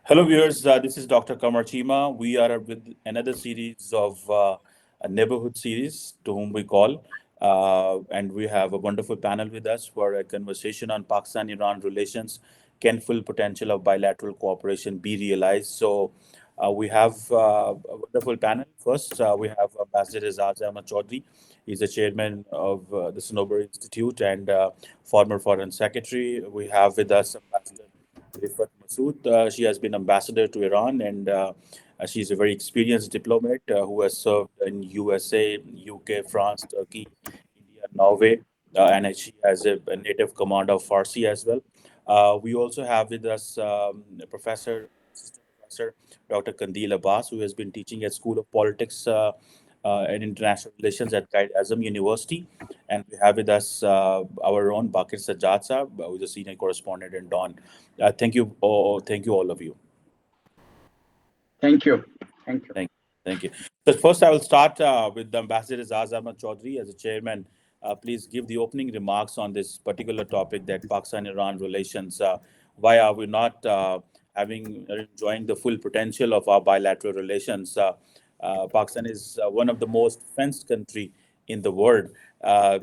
Hello, viewers. This is Dr. Kamar Chima. We are with another series of a neighborhood series to whom we call. And we have a wonderful panel with us for a conversation on Pakistan Iran relations. Can full potential of bilateral cooperation be realized? So, we have a wonderful panel. First, we have Ambassador Azaz Ahmad Chaudhry. He's the chairman of the Sanober Institute and former foreign secretary. We have with us Ambassador Rifat Masood. She has been ambassador to Iran, and she's a very experienced diplomat who has served in USA, UK, France, Turkey, India, Norway, and she has a native command of Farsi as well. We also have with us assistant professor, Dr. Kandil Abbas, who has been teaching at School of Politics and International Relations at Qaid Azam University. And we have with us our own Bakir Sajjad Saab, who is a senior correspondent in Dawn. Thank you, all of you. Thank you. Thank you. Thank you. So first, I will start with the Ambassador Azaz Ahmad Chaudhry as a chairman. Please give the opening remarks on this particular topic, that Pakistan-Iran relations. Why are we not having enjoying the full potential of our bilateral relations? Pakistan is one of the most fenced country in the world.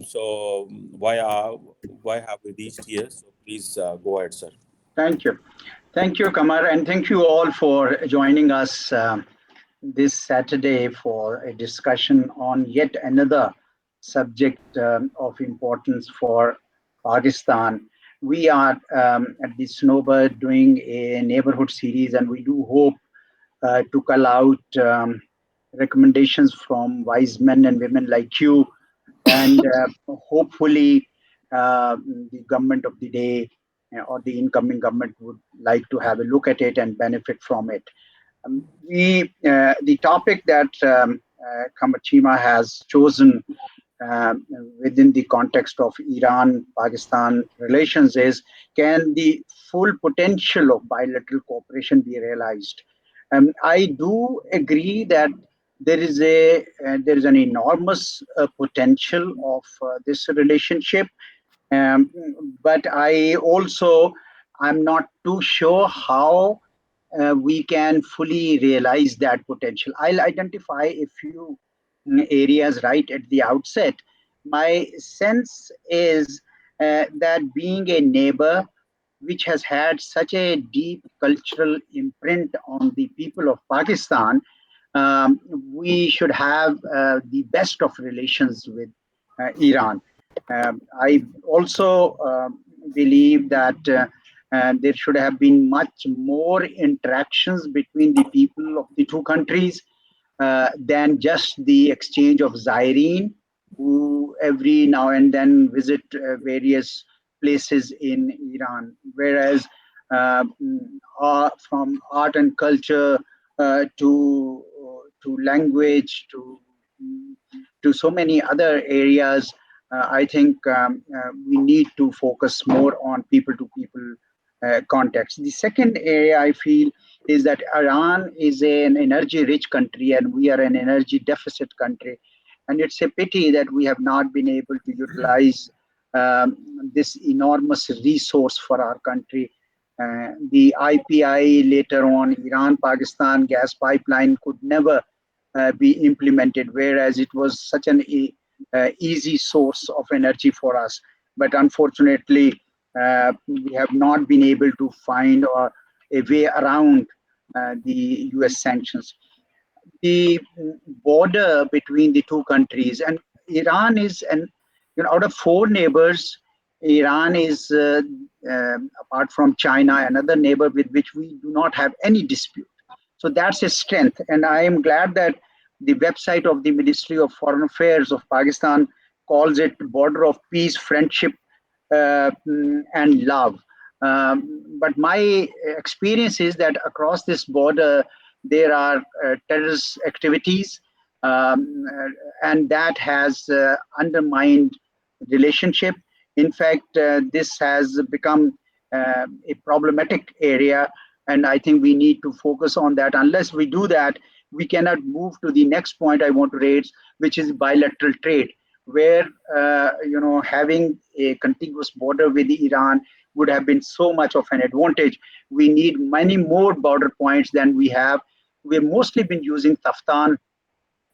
So why have we reached here? So please go ahead, sir. Thank you. Thank you, Kamar, and thank you all for joining us this Saturday for a discussion on yet another subject of importance for Pakistan. We are at the Snowbird doing a neighborhood series, and we do hope to call out recommendations from wise men and women like you, and hopefully the government of the day or the incoming government would like to have a look at it and benefit from it. The topic that Kamachima has chosen within the context of Iran-Pakistan relations is, can the full potential of bilateral cooperation be realized? I do agree that there is an enormous potential of this relationship, um, but I'm not too sure how we can fully realize that potential. I'll identify a few areas right at the outset. My sense is that being a neighbor which has had such a deep cultural imprint on the people of Pakistan, we should have the best of relations with Iran. I also believe that there should have been much more interactions between the people of the two countries than just the exchange of Zairine, who every now and then visit various places in Iran. Whereas from art and culture to language to so many other areas, I think we need to focus more on people to people context. The second area I feel is that Iran is an energy rich country and we are an energy deficit country. And it's a pity that we have not been able to utilize this enormous resource for our country. The IPI, later on, Iran Pakistan gas pipeline could never be implemented, whereas it was such an easy source of energy for us. But unfortunately, we have not been able to find a way around the US sanctions. The border between the two countries, and Iran is, and out of four neighbors, Iran is, apart from China, another neighbor with which we do not have any dispute. So that's a strength. And I am glad that the website of the Ministry of Foreign Affairs of Pakistan calls it border of peace, friendship, and love. But my experience is that across this border, there are terrorist activities, and that has undermined relationship. In fact, this has become a problematic area, and I think we need to focus on that. Unless we do that, we cannot move to the next point I want to raise, which is bilateral trade, where having a contiguous border with Iran would have been so much of an advantage. We need many more border points than we have. We've mostly been using Taftan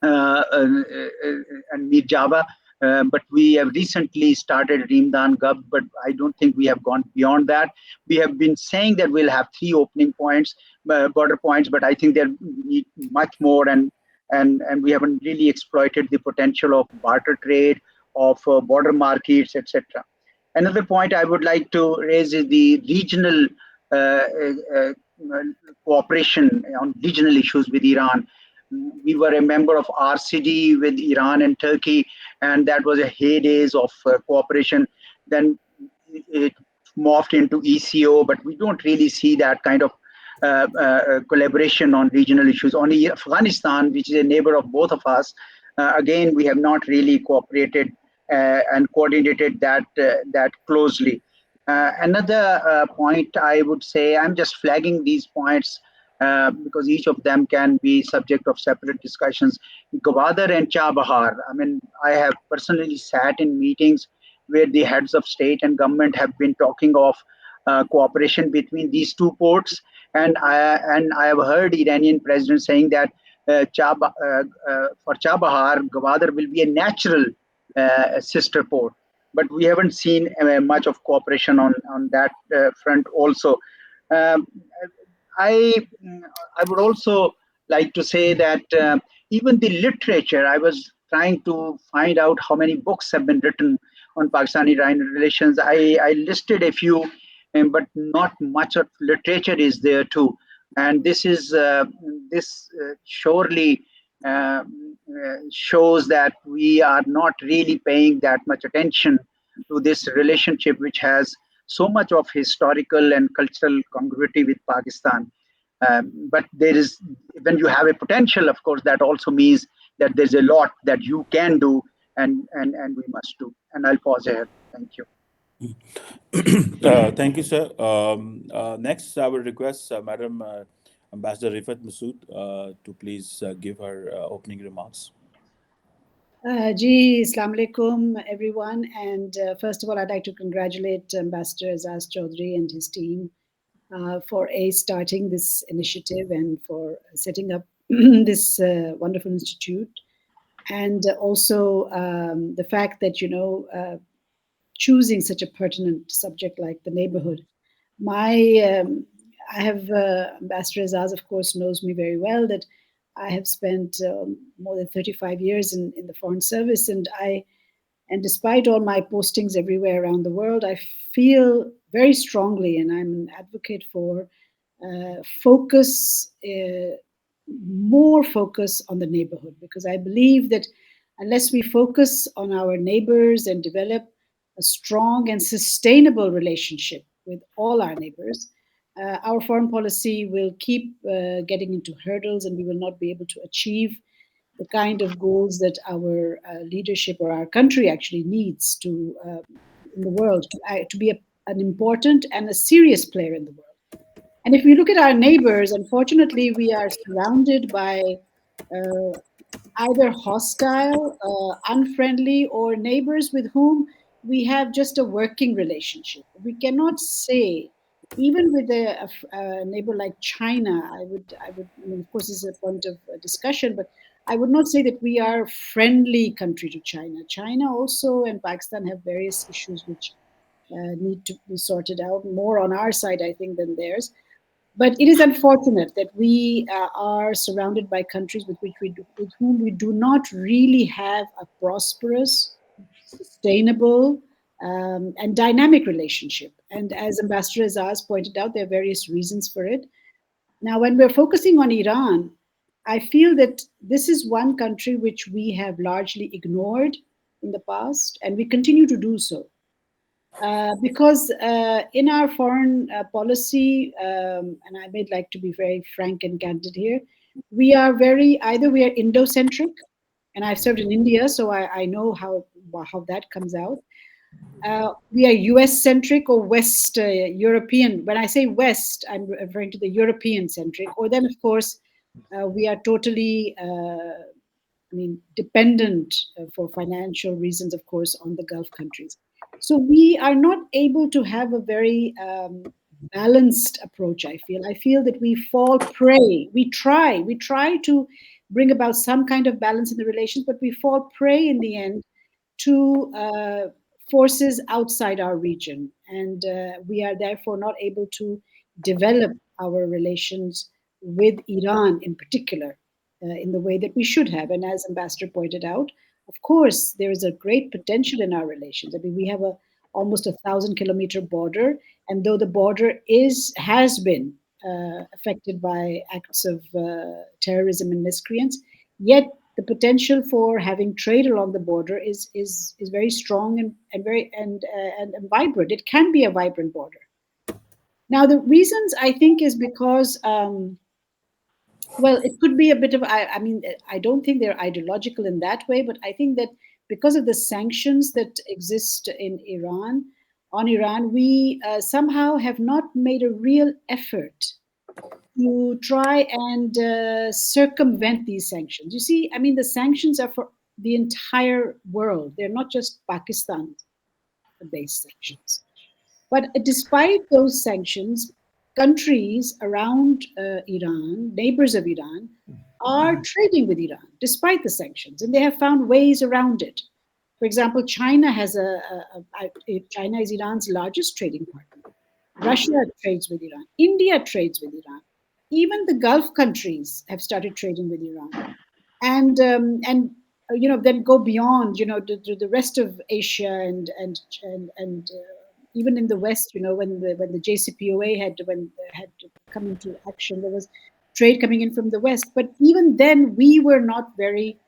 and Mir Java. But we have recently started Rimdan Gub, but I don't think we have gone beyond that. We have been saying that we'll have 3 opening points, border points, but I think there we need much more, and we haven't really exploited the potential of barter trade, of border markets, etc. Another point I would like to raise is the regional uh, uh, uh, cooperation on regional issues with Iran. We were a member of RCD with Iran and Turkey, and that was a heydays of cooperation. Then it morphed into ECO, but we don't really see that kind of collaboration on regional issues. Only Afghanistan, which is a neighbor of both of us, again, we have not really cooperated and coordinated that closely. Another point I would say, I'm just flagging these points because each of them can be subject of separate discussions. Gwadar and Chabahar. I mean, I have personally sat in meetings where the heads of state and government have been talking of cooperation between these two ports, and I have heard Iranian president saying that for Chabahar, Gwadar will be a natural sister port. But we haven't seen much of cooperation on that front also. Um, I I would also like to say that even the literature, I was trying to find out how many books have been written on Pakistani-Iranian relations. I listed a few, but not much of literature is there too. And this surely shows that we are not really paying that much attention to this relationship, which has so much of historical and cultural congruity with Pakistan. But there is, when you have a potential, of course, that also means that there's a lot that you can do, and we must do. And I'll pause here. Thank you. Thank you, sir. Next, I will request Madam Ambassador Rifat Masood to please give her opening remarks. Ji, Assalamu alaikum, everyone. And first of all, I'd like to congratulate Ambassador Azaz Chaudhry and his team for starting this initiative and for setting up this wonderful institute. And also the fact that, choosing such a pertinent subject like the neighborhood. I have, Ambassador Azaz, of course, knows me very well, that I have spent more than 35 years in the Foreign Service, and despite all my postings everywhere around the world, I feel very strongly, and I'm an advocate for more focus on the neighborhood, because I believe that unless we focus on our neighbors and develop a strong and sustainable relationship with all our neighbors, our foreign policy will keep getting into hurdles, and we will not be able to achieve the kind of goals that our leadership or our country actually needs to in the world to be an important and a serious player in the world. And if we look at our neighbors, unfortunately, we are surrounded by uh, either hostile, unfriendly, or neighbors with whom we have just a working relationship. We cannot say, even with a neighbor like China, I mean, of course, this is a point of discussion, but I would not say that we are a friendly country to China. China also and Pakistan have various issues which need to be sorted out more on our side, I think, than theirs. But it is unfortunate that we are surrounded by countries with whom we do not really have a prosperous, sustainable, and dynamic relationship. And as Ambassador Azaz pointed out, there are various reasons for it. Now, when we're focusing on Iran, I feel that this is one country which we have largely ignored in the past, and we continue to do so. Because in our foreign policy, and I would like to be very frank and candid here, either we are Indo-centric, and I've served in India, so I know how that comes out. We are US-centric or West European. When I say West, I'm referring to the European-centric. Or then, of course, we are totally, dependent for financial reasons, of course, on the Gulf countries. So we are not able to have a very balanced approach. I feel that we fall prey. We try to bring about some kind of balance in the relations, but we fall prey in the end to forces outside our region, and we are therefore not able to develop our relations with Iran in particular in the way that we should have. And as Ambassador pointed out, of course, there is a great potential in our relations. I mean, we have a almost 1,000-kilometer border, and though the border has been affected by acts of terrorism and miscreants, yet the potential for having trade along the border is very strong and very and vibrant. It can be a vibrant border. Now, the reasons I think is because well, it could be a bit of, I mean, I don't think they're ideological in that way, but I think that because of the sanctions that exist in Iran, on Iran, we somehow have not made a real effort to try and circumvent these sanctions. You see, I mean, the sanctions are for the entire world. They're not just Pakistan-based sanctions. But despite those sanctions, countries around Iran, neighbors of Iran, are trading with Iran despite the sanctions, and they have found ways around it. For example, China China is Iran's largest trading partner. Russia trades with Iran. India trades with Iran. Even the Gulf countries have started trading with Iran, and then go beyond the rest of Asia and even in the West, when the JCPOA had come into action, there was trade coming in from the West. But even then, we were not very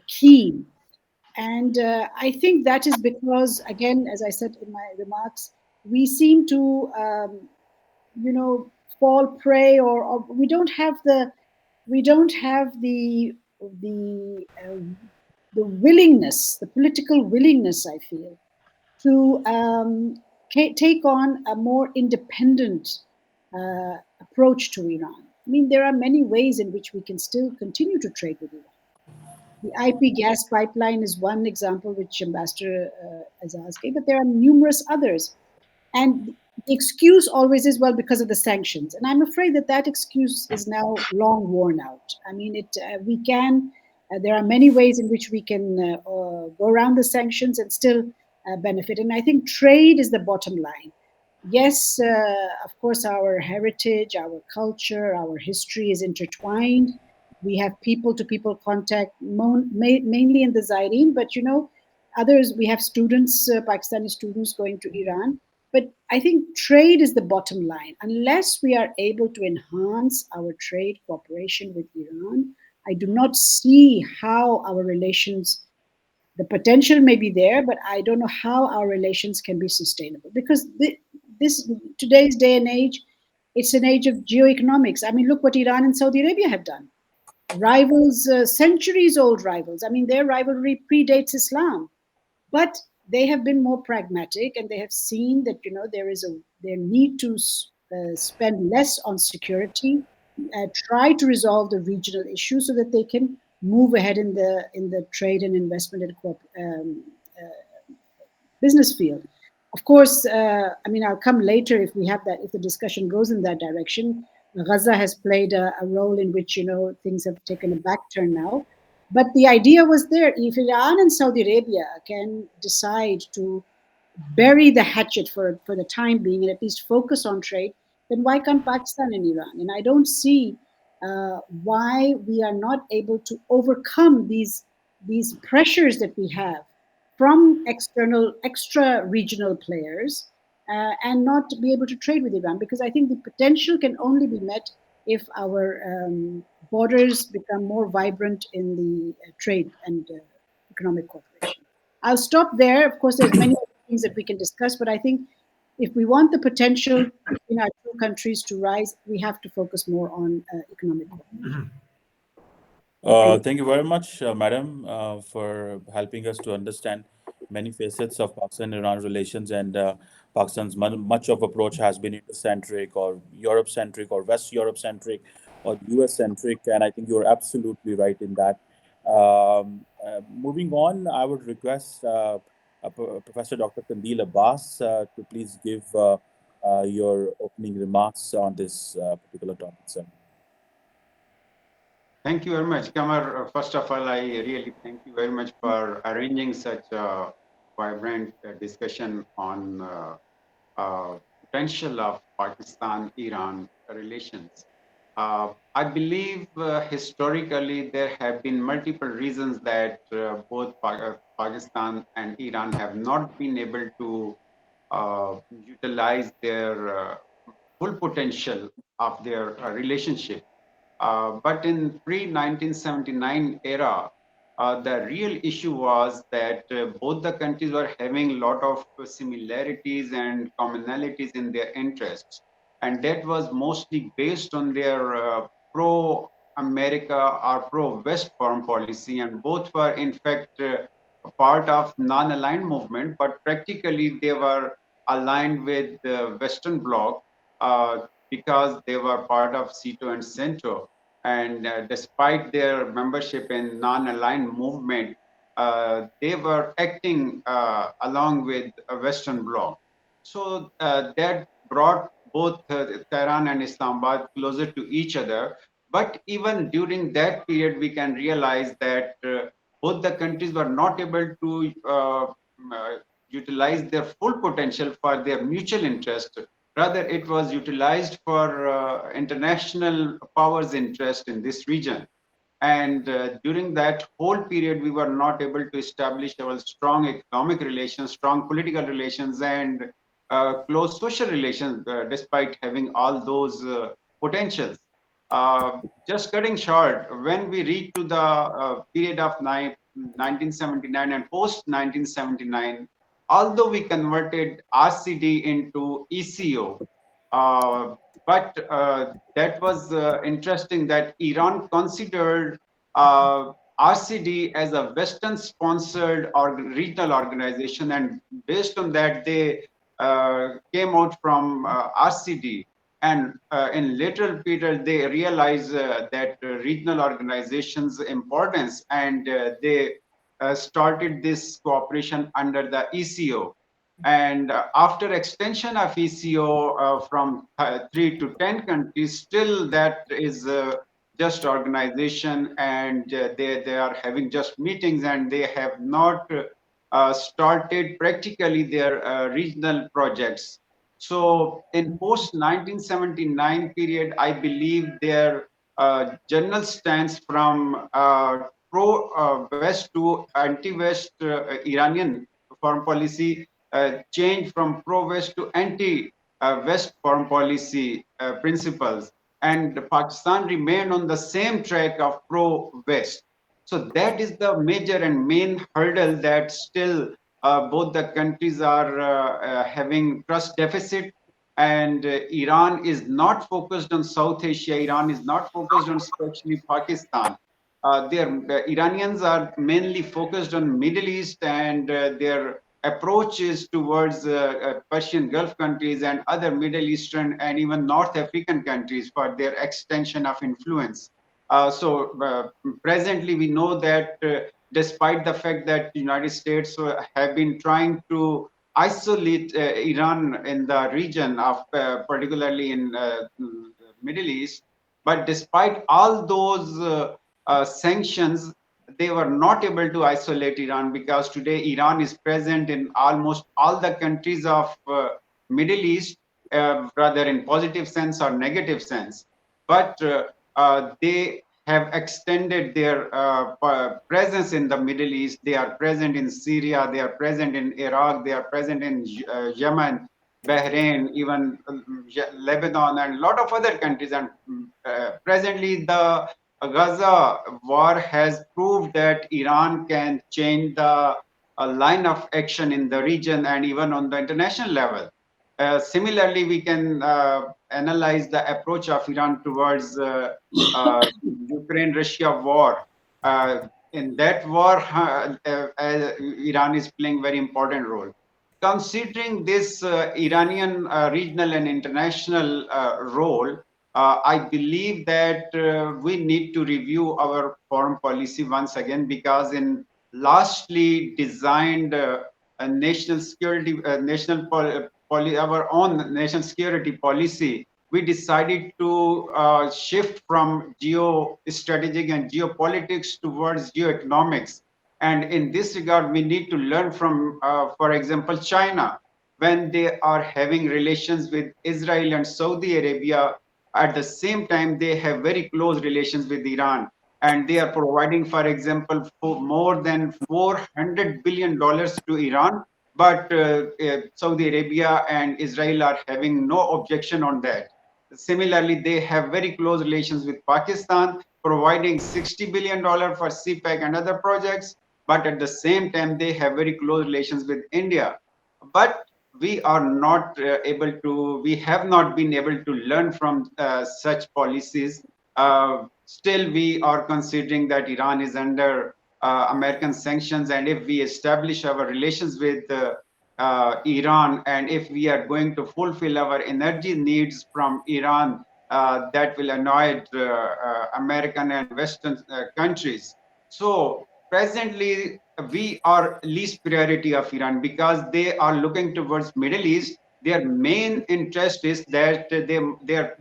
keen, and I think that is because, again, as I said in my remarks, we seem to you know fall prey, or we don't have the willingness, the political willingness, I feel, to take on a more independent approach to Iran. I mean, there are many ways in which we can still continue to trade with Iran. The IP gas pipeline is one example which Ambassador is asking, but there are numerous others. And the excuse always is, well, because of the sanctions. And I'm afraid that that excuse is now long worn out. I mean, there are many ways in which we can go around the sanctions and still benefit. And I think trade is the bottom line. Yes, of course, our heritage, our culture, our history is intertwined. We have people to people contact, mainly in the Zairine, but others, we have students, Pakistani students going to Iran. But I think trade is the bottom line. Unless we are able to enhance our trade cooperation with Iran, I do not see how our relations, the potential may be there, but I don't know how our relations can be sustainable. Because this today's day and age, it's an age of geoeconomics. I mean, look what Iran and Saudi Arabia have done. Rivals, centuries old rivals. I mean, their rivalry predates Islam, but they have been more pragmatic, and they have seen that their need to spend less on security, try to resolve the regional issues so that they can move ahead in the trade and investment and business field. Of course, I mean, I'll come later if the discussion goes in that direction. Gaza has played a role in which things have taken a back turn now. But the idea was there. If Iran and Saudi Arabia can decide to bury the hatchet for the time being and at least focus on trade, then why can't Pakistan and Iran? And I don't see why we are not able to overcome these pressures that we have from extra regional players, and not be able to trade with Iran, because I think the potential can only be met if our borders become more vibrant in the trade and economic cooperation. I'll stop there. Of course, there's many other things that we can discuss, but I think if we want the potential in our two countries to rise, we have to focus more on economic cooperation. Thank you very much, madam, for helping us to understand many facets of Pakistan-Iran relations. And Pakistan's much of approach has been Indo-centric or Europe-centric or West Europe-centric or US-centric, and I think you're absolutely right in that. Moving on, I would request Professor Dr. Kandil Abbas to please give your opening remarks on this particular topic, sir. Thank you very much, Kamar. First of all, I really thank you very much for arranging such a vibrant discussion on potential of Pakistan-Iran relations. I believe historically there have been multiple reasons that both Pakistan and Iran have not been able to utilize their full potential of their relationship. But in pre-1979 era, the real issue was that both the countries were having a lot of similarities and commonalities in their interests. And that was mostly based on their pro-America or pro-West foreign policy. And both were, in fact, a part of non-aligned movement, but practically they were aligned with the Western Bloc because they were part of CETO and CENTO. And despite their membership in non-aligned movement, they were acting along with a Western Bloc. So that brought both Tehran and Islamabad closer to each other. But even during that period, we can realize that both the countries were not able to utilize their full potential for their mutual interest. Rather, it was utilized for international powers' interest in this region. And during that whole period, we were not able to establish our strong economic relations, strong political relations, and close social relations, despite having all those potentials. Just cutting short, when we reach to the period of 1979 and post 1979, although we converted RCD into ECO, but that was interesting that Iran considered RCD as a Western sponsored or regional organization, and based on that, they came out from RCD. And in later period, they realized that regional organizations' importance, and they started this cooperation under the ECO. And after extension of ECO from 3 to 10 countries, still that is just organization, and they are having just meetings, and they have not started practically their regional projects. So in post 1979 period, I believe their general stance from pro-West to anti-West Iranian foreign policy changed from pro-West to anti-West foreign policy principles. And Pakistan remained on the same track of pro-West. So that is the major and main hurdle that still both the countries are having trust deficit, and Iran is not focused on South Asia. Iran is not focused on especially Pakistan. The Iranians are mainly focused on Middle East, and their approach is towards Persian Gulf countries and other Middle Eastern and even North African countries for their extension of influence. So presently, we know that despite the fact that the United States have been trying to isolate Iran in the region of particularly in Middle East, but despite all those sanctions, they were not able to isolate Iran, because today Iran is present in almost all the countries of Middle East, rather in positive sense or negative sense. But they have extended their presence in the Middle East. They are present in Syria, they are present in Iraq, they are present in Yemen, Bahrain, even Lebanon, and a lot of other countries. And presently, the Gaza war has proved that Iran can change the line of action in the region and even on the international level. Similarly, we can analyze the approach of Iran towards Ukraine-Russia war. In that war, Iran is playing very important role. Considering this Iranian regional and international role, I believe that we need to review our foreign policy once again, because in lastly designed national security, our own national security policy, we decided to shift from geostrategic and geopolitics towards geoeconomics. And in this regard, we need to learn from, for example, China, when they are having relations with Israel and Saudi Arabia. At the same time, they have very close relations with Iran, and they are providing, for example, for more than $400 billion to Iran. But Saudi Arabia and Israel are having no objection on that. Similarly, they have very close relations with Pakistan, providing $60 billion for CPEC and other projects. But at the same time, they have very close relations with India. But we are not we have not been able to learn from such policies. Still, we are considering that Iran is under American sanctions, and if we establish our relations with Iran, and if we are going to fulfill our energy needs from Iran, that will annoy American and Western countries. So presently, we are least priority of Iran because they are looking towards Middle East. Their main interest is that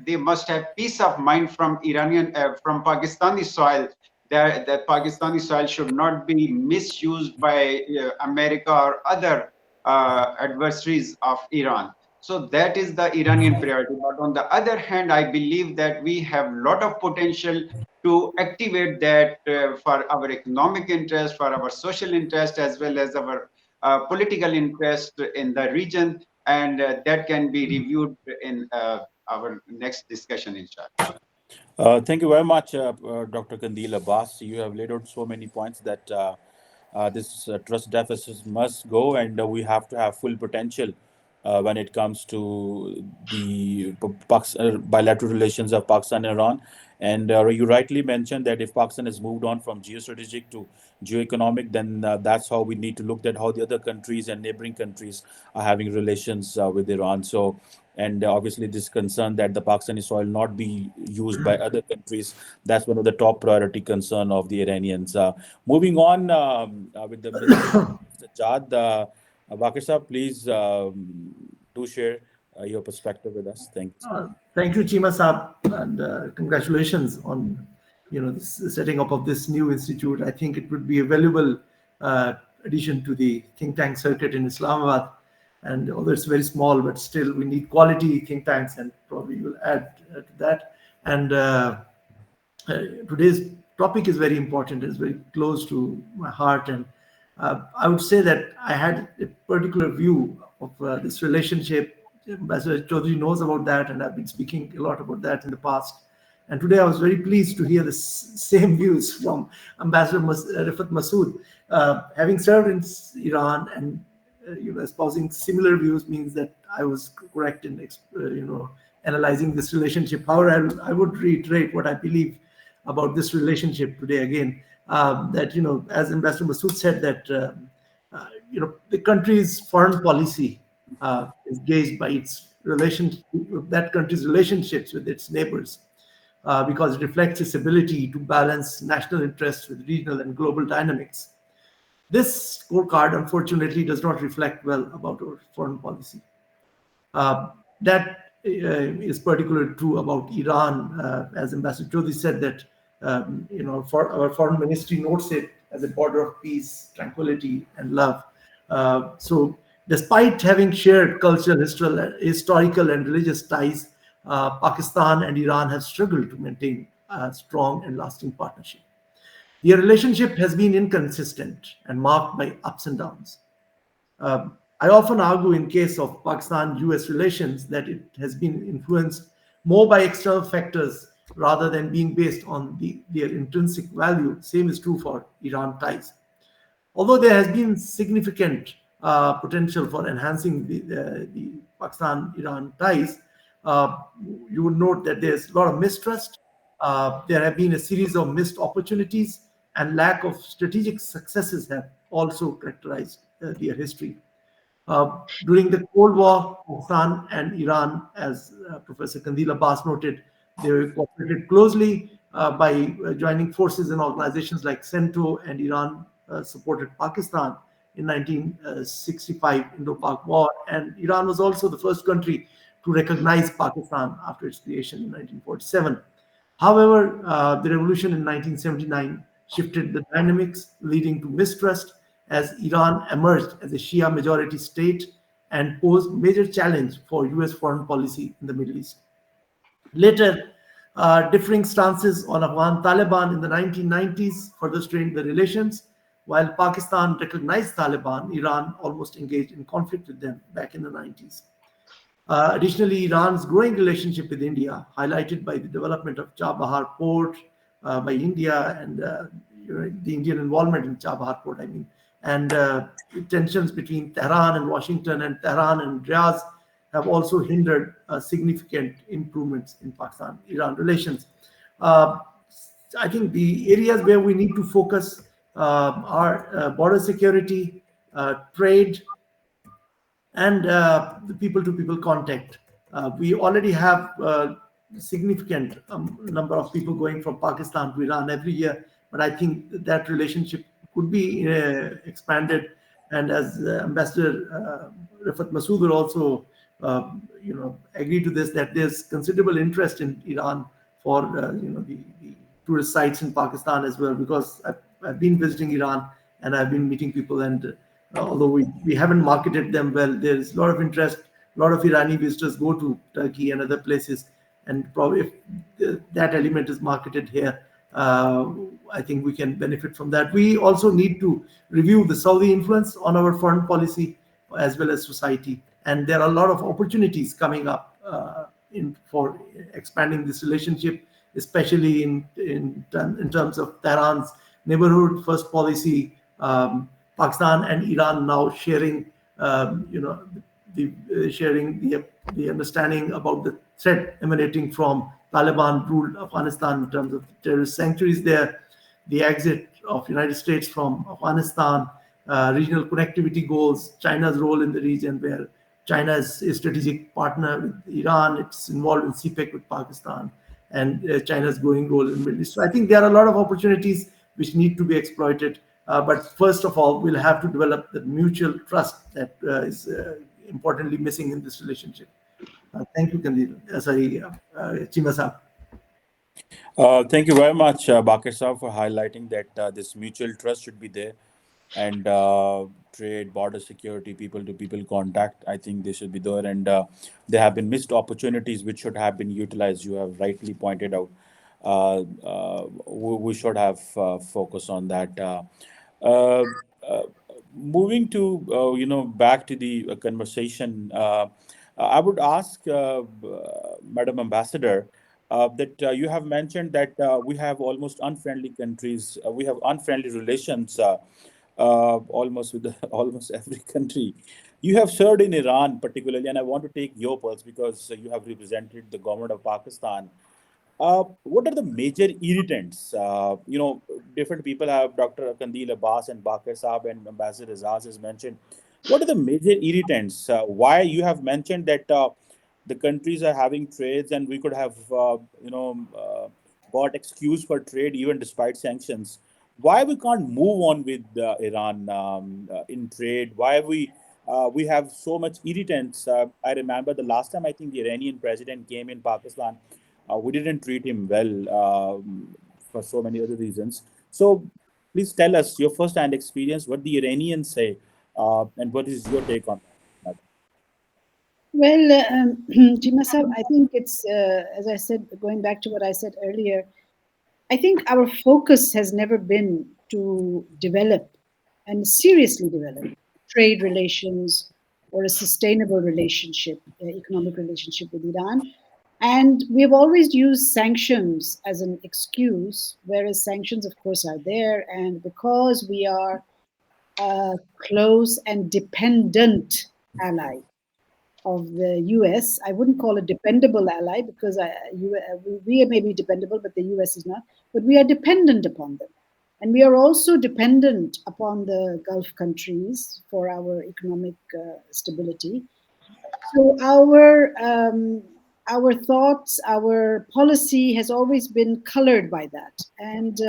they must have peace of mind from from Pakistani soil. That Pakistani soil should not be misused by America or other adversaries of Iran. So that is the Iranian priority. But on the other hand, I believe that we have a lot of potential to activate that for our economic interest, for our social interest, as well as our political interest in the region. And that can be reviewed in our next discussion, inshallah. Thank you very much, Dr. Kandil Abbas. You have laid out so many points that this trust deficit must go, and we have to have full potential when it comes to the bilateral relations of Pakistan and Iran. And you rightly mentioned that if Pakistan has moved on from geostrategic to geoeconomic, then that's how we need to look at how the other countries and neighboring countries are having relations with Iran. So, and obviously this concern that the Pakistani soil not be used by other countries, that's one of the top priority concern of the Iranians. Moving on with the Mr. Jad, Bakir Saab, please do share your perspective with us. Thank you. Thank you, Chima Saab, and congratulations on this setting up of this new institute. I think it would be a valuable addition to the think tank circuit in Islamabad. And although it's very small, but still we need quality think tanks, and probably you'll add to that. And today's topic is very important. It's very close to my heart, and I would say that I had a particular view of this relationship. Ambassador Chaudhary knows about that, and I've been speaking a lot about that in the past. And today I was very pleased to hear the same views from Ambassador Rifat Masood. Having served in Iran and espousing similar views means that I was correct in analyzing this relationship. However, I would reiterate what I believe about this relationship today again. That as Ambassador Masood said, that the country's foreign policy is gauged by its that country's relationships with its neighbors, because it reflects its ability to balance national interests with regional and global dynamics. This scorecard, unfortunately, does not reflect well about our foreign policy. That is particularly true about Iran, as Ambassador Chaudhary said, that our foreign ministry notes it as a border of peace, tranquility, and love. So, despite having shared cultural, historical, and religious ties, Pakistan and Iran have struggled to maintain a strong and lasting partnership. Their relationship has been inconsistent and marked by ups and downs. I often argue in case of Pakistan-US relations that it has been influenced more by external factors rather than being based on their intrinsic value. Same is true for Iran ties. Although there has been significant potential for enhancing the Pakistan-Iran ties, you will note that there's a lot of mistrust. There have been a series of missed opportunities, and lack of strategic successes have also characterized their history. During the Cold War, Pakistan and Iran, as Professor Kandil Abbas noted, they cooperated closely by joining forces in organizations like CENTO, and Iran supported Pakistan in 1965 Indo-Pak War, and Iran was also the first country to recognize Pakistan after its creation in 1947. However, the revolution in 1979 shifted the dynamics, leading to mistrust as Iran emerged as a Shia majority state and posed major challenge for US foreign policy in the Middle East. Later, differing stances on Afghan Taliban in the 1990s further strained the relations. While Pakistan recognized Taliban, Iran almost engaged in conflict with them back in the 90s. Additionally, Iran's growing relationship with India, highlighted by the development of Chabahar port by India and the Indian involvement in Chabahar port, I mean, and tensions between Tehran and Washington and Tehran and Riyadh have also hindered significant improvements in Pakistan-Iran relations. Uh, I think the areas where we need to focus are border security, trade, and the people-to-people contact. We already have a significant number of people going from Pakistan to Iran every year, but I think that relationship could be expanded. And as Ambassador Rafat Masood will also, agree to this, that there's considerable interest in Iran for the tourist sites in Pakistan as well, because I've been visiting Iran and I've been meeting people, and although we haven't marketed them well, there's a lot of interest. A lot of Irani visitors go to Turkey and other places, and probably if that element is marketed here, I think we can benefit from that. We also need to review the Saudi influence on our foreign policy as well as society, and there are a lot of opportunities coming up for expanding this relationship, especially in terms of Tehran's neighborhood first policy. Pakistan and Iran now sharing, the understanding about the threat emanating from Taliban-ruled Afghanistan in terms of terrorist sanctuaries there, the exit of United States from Afghanistan, regional connectivity goals, China's role in the region, where China is a strategic partner with Iran. It's involved in CPEC with Pakistan, and China's growing role in the Middle East. So I think there are a lot of opportunities which need to be exploited. But first of all, we'll have to develop the mutual trust that is importantly missing in this relationship. Thank you, Chima Saab. Thank you very much, Bakir Saab, for highlighting that this mutual trust should be there, and trade, border security, people-to-people contact. I think they should be there, and there have been missed opportunities which should have been utilized. You have rightly pointed out. We should have focus on that. Uh, uh, Moving to back to the conversation, I would ask Madam Ambassador that you have mentioned that we have almost unfriendly countries. We have unfriendly relations almost with almost every country. You have served in Iran particularly, and I want to take your pulse because you have represented the government of Pakistan. What are the major irritants? Different people have Dr. Kandil Abbas and Bakir Saab and Ambassador Azaz has mentioned. What are the major irritants? Why you have mentioned that the countries are having trades and we could have, got excuse for trade even despite sanctions. Why we can't move on with Iran in trade? Why we have so much irritants? I remember the last time I think the Iranian president came in Pakistan, we didn't treat him well for so many other reasons. So please tell us your first-hand experience, what the Iranians say, and what is your take on that? Well, Jima Sahib, I think it's, as I said, going back to what I said earlier, I think our focus has never been to develop and seriously develop trade relations or a sustainable relationship, economic relationship with Iran. And we have always used sanctions as an excuse, whereas sanctions, of course, are there. And because we are a close and dependent ally of the US. I wouldn't call a dependable ally because we may be dependable, but the US is not. But we are dependent upon them. And we are also dependent upon the Gulf countries for our economic stability. So our thoughts, our policy has always been colored by that. And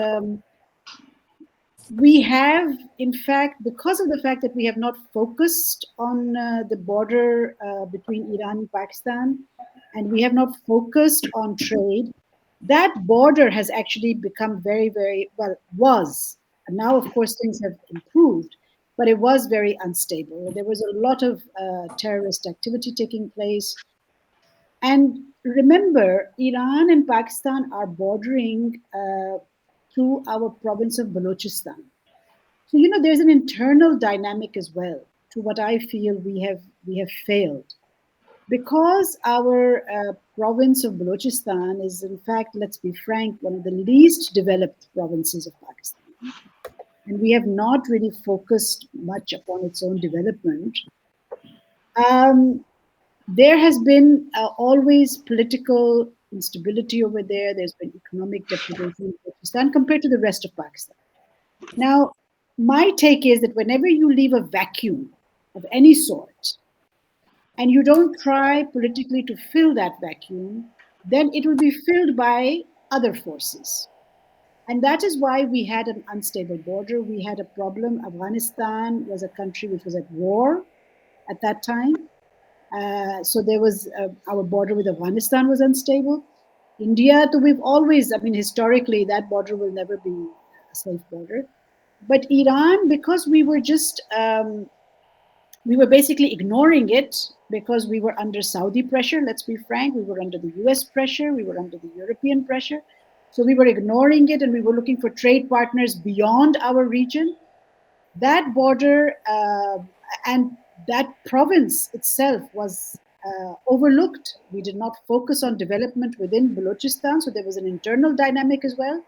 We have, in fact, because of the fact that we have not focused on the border between Iran and Pakistan, and we have not focused on trade, that border has actually become very, very, well, was. And now, of course, things have improved, but it was very unstable. There was a lot of terrorist activity taking place. And remember, Iran and Pakistan are bordering through our province of Balochistan. So there's an internal dynamic as well to what I feel we have failed, because our province of Balochistan is, in fact, let's be frank, one of the least developed provinces of Pakistan, and we have not really focused much upon its own development. Um, there has been always political instability over there. There's been economic deprivation in Pakistan compared to the rest of Pakistan. Now, my take is that whenever you leave a vacuum of any sort and you don't try politically to fill that vacuum, then it will be filled by other forces. And that is why we had an unstable border. We had a problem. Afghanistan was a country which was at war at that time. So there was our border with Afghanistan was unstable. India, so we've always, I mean, historically, that border will never be a safe border. But Iran, because we were basically ignoring it because we were under Saudi pressure, let's be frank, we were under the US pressure, we were under the European pressure. So we were ignoring it and we were looking for trade partners beyond our region. That border and that province itself was overlooked. We did not focus on development within Balochistan, so there was an internal dynamic as well.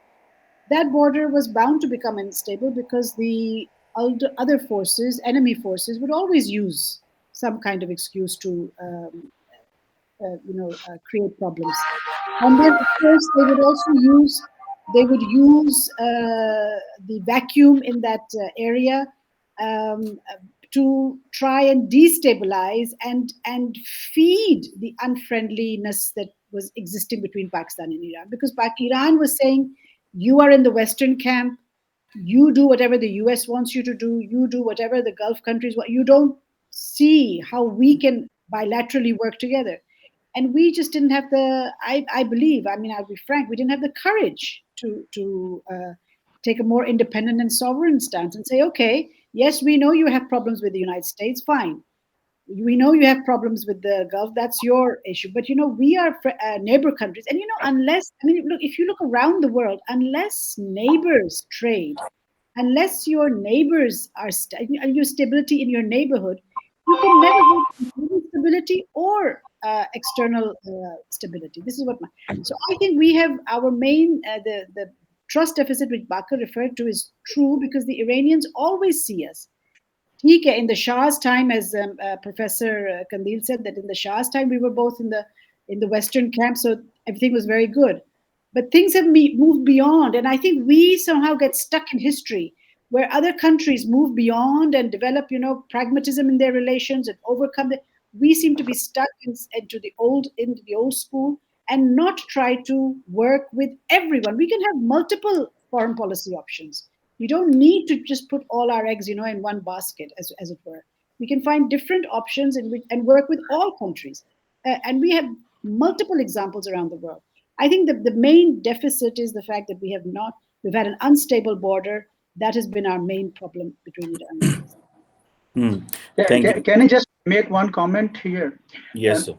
That border was bound to become unstable because the other forces, enemy forces, would always use some kind of excuse to, create problems. And then, of course, they would use the vacuum in that area um, to try and destabilize and feed the unfriendliness that was existing between Pakistan and Iran. Because Iran was saying, you are in the Western camp, you do whatever the US wants you to do, you do whatever the Gulf countries want. You don't see how we can bilaterally work together. And we just didn't have I believe, I mean, I'll be frank, we didn't have the courage to take a more independent and sovereign stance and say, okay, yes, we know you have problems with the United States, fine. We know you have problems with the Gulf, that's your issue. But we are neighbor countries. And unless, I mean, look, if you look around the world, unless neighbors trade, unless your neighbors are your stability in your neighborhood, you can never have internal stability or external stability. This is what so I think we have our main the trust deficit which Bakr referred to is true, because the Iranians always see us. In the Shah's time, as Professor Kandil said, that in the Shah's time we were both in the Western camp, so everything was very good. But things have moved beyond, and I think we somehow get stuck in history, where other countries move beyond and develop, pragmatism in their relations and overcome it. We seem to be stuck into the old school and not try to work with everyone. We can have multiple foreign policy options. We don't need to just put all our eggs, in one basket, as it were. We can find different options and work with all countries. And we have multiple examples around the world. I think the main deficit is the fact that we've had an unstable border. That has been our main problem between Iran and Pakistan. Thank you. Can I just make one comment here? Yes, sir.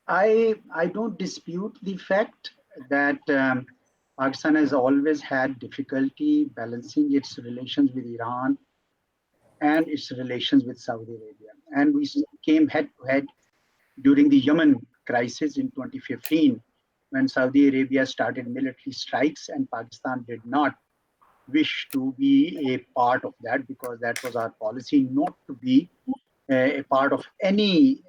I don't dispute the fact that Pakistan has always had difficulty balancing its relations with Iran and its relations with Saudi Arabia. And we came head to head during the Yemen crisis in 2015, when Saudi Arabia started military strikes and Pakistan did not wish to be a part of that, because that was our policy not to be a part of any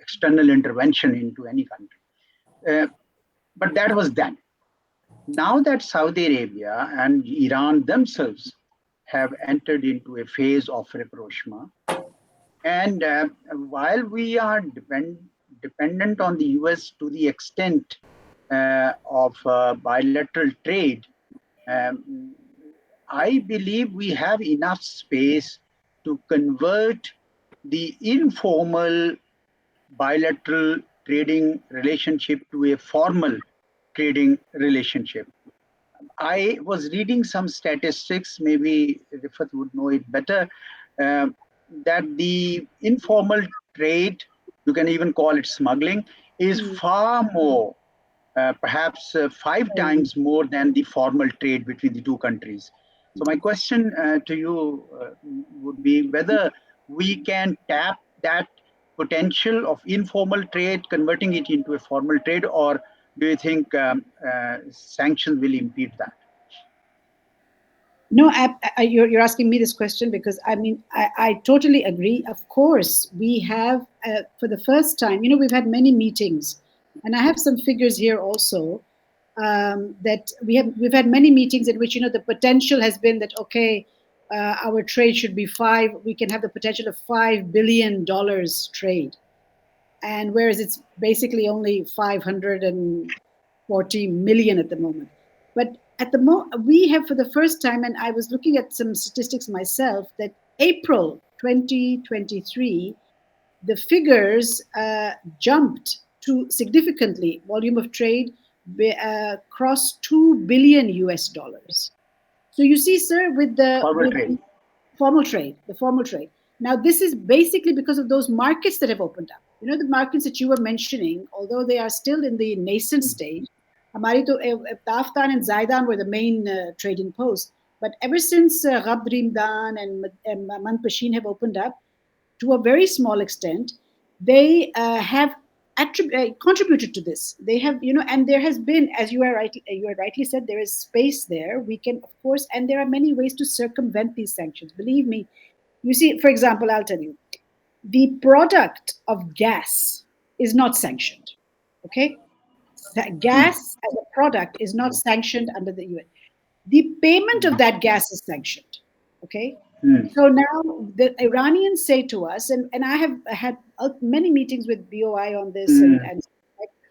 external intervention into any country. But that was then. Now that Saudi Arabia and Iran themselves have entered into a phase of rapprochement, and while we are dependent on the US to the extent of bilateral trade, Um, I believe we have enough space to convert the informal bilateral trading relationship to a formal trading relationship. I was reading some statistics, maybe Rifat would know it better, um, that the informal trade, you can even call it smuggling, is far more, perhaps 5 times more than the formal trade between the two countries. So, my question to you would be whether we can tap that potential of informal trade, converting it into a formal trade, or do you think sanctions will impede that? No, you're asking me this question because I mean, I totally agree. Of course, we have, for the first time, we've had many meetings, and I have some figures here also, that we've had many meetings in which, the potential has been that, okay, our trade should be we can have the potential of $5 billion trade. And whereas it's basically only 540 million at the moment. But at the we have, for the first time, and I was looking at some statistics myself, that April 2023, the figures jumped to significantly. Volume of trade crossed 2 billion US dollars. So you see, sir, with the Formal trade. the formal trade. Now, this is basically because of those markets that have opened up. The markets that you were mentioning, although they are still in the nascent stage, हमारी तो Taftan and Zaidan were the main trading posts. But ever since Ghabdrimdan and Manpashin have opened up, to a very small extent, they have contributed to this. They have, and there has been, as you are rightly said, there is space there. We can, of course, and there are many ways to circumvent these sanctions. Believe me. You see, for example, I'll tell you, the product of gas is not sanctioned. Okay, gas as a product is not sanctioned under the UN. The payment of that gas is sanctioned. Okay, so now the Iranians say to us, and I have had many meetings with BOI on this, and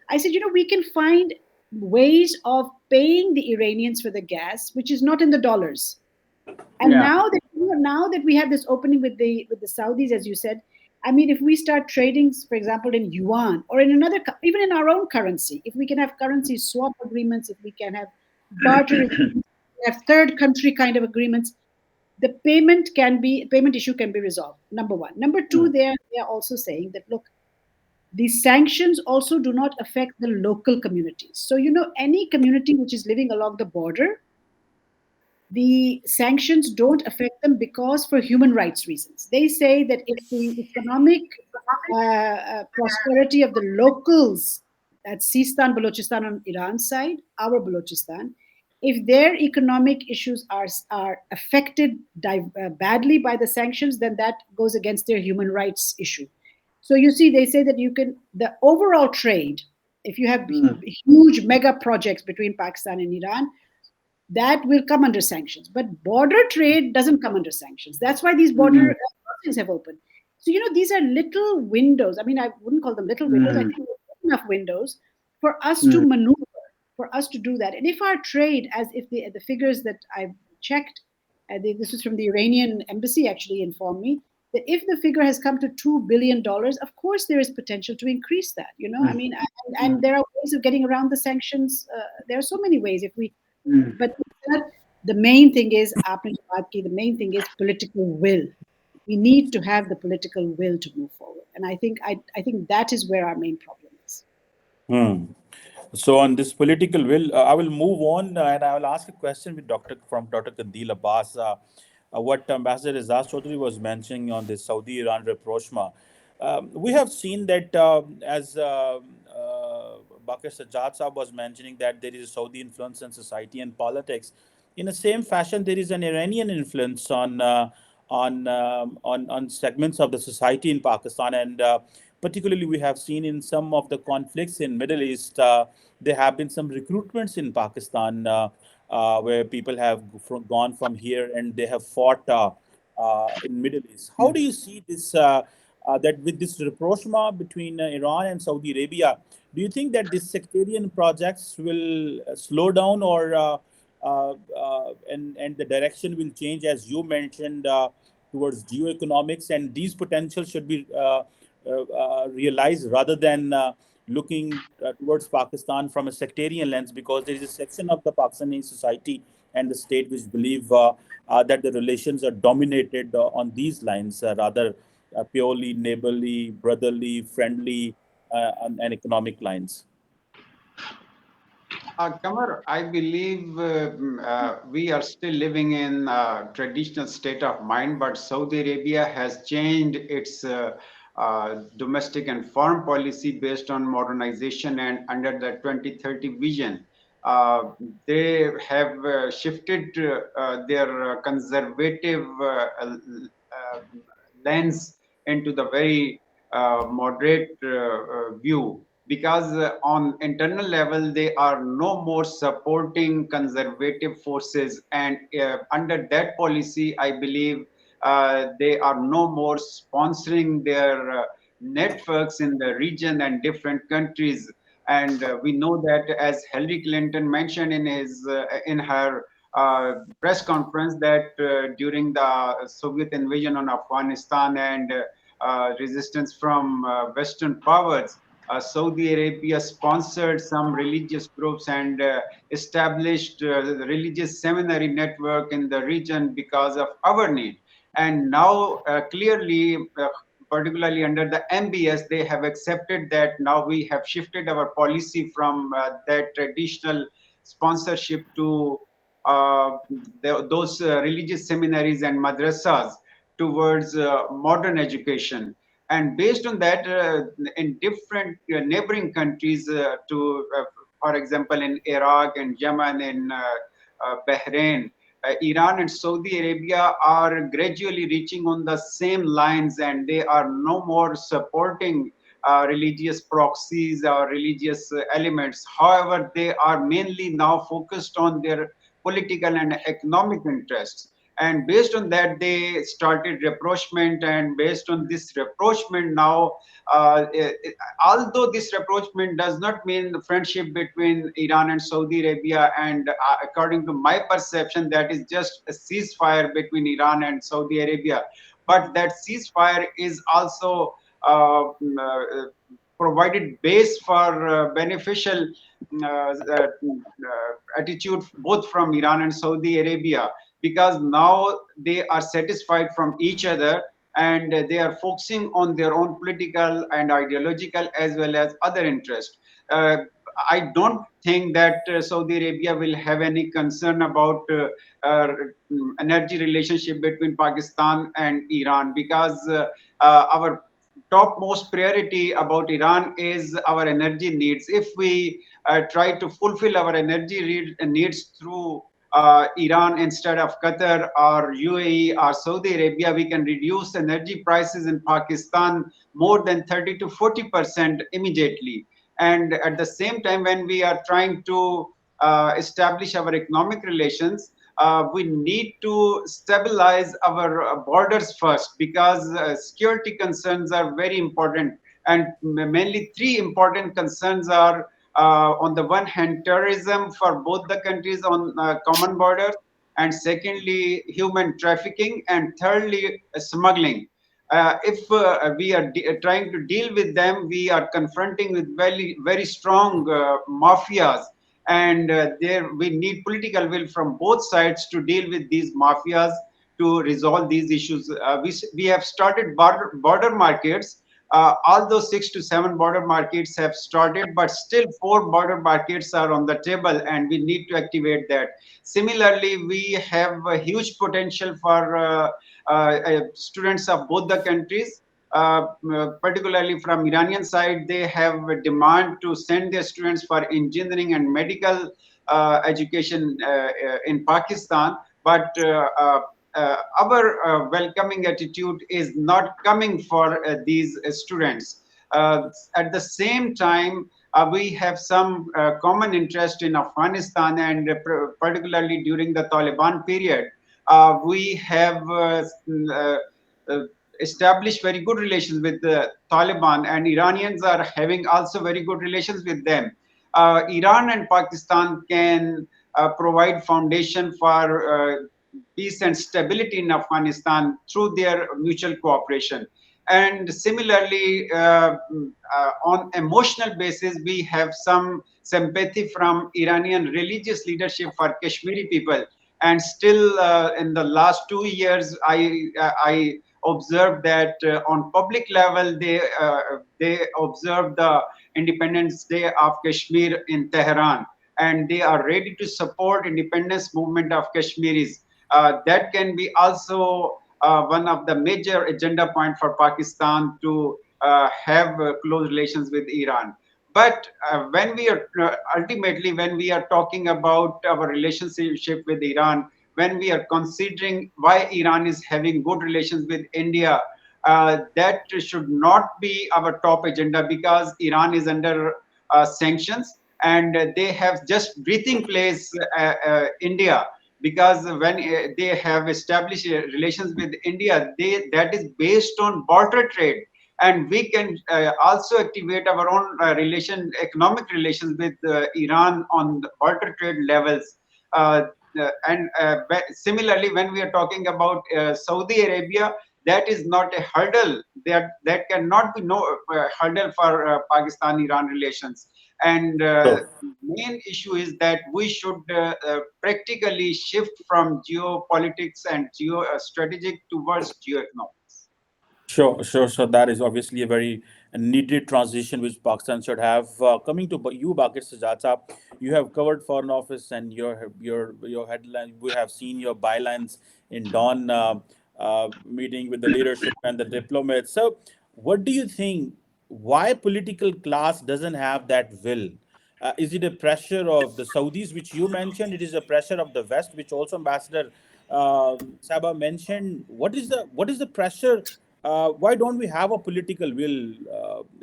I said, we can find ways of paying the Iranians for the gas, which is not in the dollars. And Yeah. now that we have this opening with the Saudis, as you said, I mean, if we start trading, for example, in yuan or in another, even in our own currency, if we can have currency swap agreements, if we can have barter, have third country kind of agreements, the payment issue can be resolved. Number one. Number two, they are also saying that, look, these sanctions also do not affect the local communities. So any community which is living along the border, the sanctions don't affect them because for human rights reasons. They say that if the economic prosperity of the locals, that's Sistan, Balochistan on Iran's side, our Balochistan, if their economic issues are affected badly by the sanctions, then that goes against their human rights issue. So you see, they say that the overall trade, if you have huge mega projects between Pakistan and Iran, that will come under sanctions. But border trade doesn't come under sanctions. That's why these border crossings have opened. So, these are little windows. I mean, I wouldn't call them little windows. I think enough windows for us to maneuver, for us to do that. And if our trade, as if the figures that I've checked, this was from the Iranian embassy actually informed me, that if the figure has come to $2 billion, of course there is potential to increase that. I mean, and there are ways of getting around the sanctions. There are so many ways. But the main thing is, the main thing is political will. We need to have the political will to move forward, and I think that is where our main problem is. So on this political will, I will move on and I will ask a question with Dr. Kandil Abbas. What Ambassador Izzaz Chaudhry was mentioning on the Saudi-Iran rapprochement. We have seen that as Bakir Sajjad Saab was mentioning, that there is a Saudi influence in society and politics. In the same fashion, there is an Iranian influence on segments of the society in Pakistan, and particularly we have seen in some of the conflicts in Middle East, there have been some recruitments in Pakistan where people have gone from here and they have fought in Middle East. How do you see this? That with this rapprochement between Iran and Saudi Arabia, do you think that these sectarian projects will slow down, or and the direction will change, as you mentioned, towards geoeconomics, and these potentials should be realized rather than looking towards Pakistan from a sectarian lens, because there is a section of the Pakistani society and the state which believe that the relations are dominated on these lines, rather purely neighborly, brotherly, friendly, and economic lines. Kamar, I believe we are still living in a traditional state of mind, but Saudi Arabia has changed its domestic and foreign policy based on modernization and under the 2030 vision. Uh, they have shifted their conservative lens into the very moderate view, because on internal level they are no more supporting conservative forces, and under that policy I believe they are no more sponsoring their networks in the region and different countries. And we know that, as Hillary Clinton mentioned in her press conference, that during the Soviet invasion on Afghanistan and resistance from Western powers, Saudi Arabia sponsored some religious groups and established the religious seminary network in the region because of our need. And now, clearly, particularly under the MBS, they have accepted that now we have shifted our policy from that traditional sponsorship to those religious seminaries and madrasas towards modern education. And based on that, in different neighboring countries, for example, in Iraq and Yemen, in Bahrain, Iran and Saudi Arabia are gradually reaching on the same lines, and they are no more supporting religious proxies or religious elements. However, they are mainly now focused on their political and economic interests. And based on that, they started rapprochement, and based on this rapprochement now, uh, eh, eh, although this rapprochement does not mean the friendship between Iran and Saudi Arabia, and according to my perception, that is just a ceasefire between Iran and Saudi Arabia. But that ceasefire is also provided base for beneficial attitude both from Iran and Saudi Arabia, because now they are satisfied from each other, and they are focusing on their own political and ideological as well as other interests. Uh, I don't think that Saudi Arabia will have any concern about uh, energy relationship between Pakistan and Iran, because our topmost priority about Iran is our energy needs. If we try to fulfill our energy needs through Iran instead of Qatar or UAE or Saudi Arabia, we can reduce energy prices in Pakistan more than 30 to 40% immediately. And at the same time, when we are trying to establish our economic relations, we need to stabilize our borders first, because security concerns are very important. And mainly three important concerns are, on the one hand, terrorism for both the countries on common borders, and secondly, human trafficking, and thirdly, smuggling. If we are trying to deal with them, we are confronting with very, very strong mafias, and there we need political will from both sides to deal with these mafias to resolve these issues. We have started border markets. Although 6 to 7 border markets have started, but still 4 border markets are on the table, and we need to activate that. Similarly, we have a huge potential for students of both the countries. Particularly from Iranian side, they have a demand to send their students for engineering and medical education in Pakistan. But our welcoming attitude is not coming for these students. At the same time, we have some common interest in Afghanistan, and particularly during the Taliban period, we have uh, established very good relations with the Taliban, and Iranians are having also very good relations with them. Iran and Pakistan can provide foundation for peace and stability in Afghanistan through their mutual cooperation. And similarly, on emotional basis, we have some sympathy from Iranian religious leadership for Kashmiri people. And still, in the last 2 years, I observed that on public level, they observed the Independence Day of Kashmir in Tehran, and they are ready to support independence movement of Kashmiris. That can be also one of the major agenda point for Pakistan to have close relations with Iran. But when we are ultimately, when we are talking about our relationship with Iran, when we are considering why Iran is having good relations with India, that should not be our top agenda, because Iran is under sanctions, and they have just breathing place India, because when they have established relations with India, that is based on barter trade, and we can also activate our own economic relations with Iran on the barter trade levels. Similarly, when we are talking about Saudi Arabia, that is not a hurdle. That cannot be no hurdle for Pakistan-Iran relations. And So, main issue is that we should practically shift from geopolitics and strategic towards geoeconomics. sure, sure. So that is obviously a very needed transition which Pakistan should have. Coming to you, Bakir Sajjad, you have covered Foreign Office and your headline. We have seen your bylines in Dawn meeting with the leadership and the diplomats. So, what do you think? Why political class doesn't have that will? Is it a pressure of the Saudis, which you mentioned? It is a pressure of the West, which also Ambassador Saba mentioned. What is the pressure? Why don't we have a political will?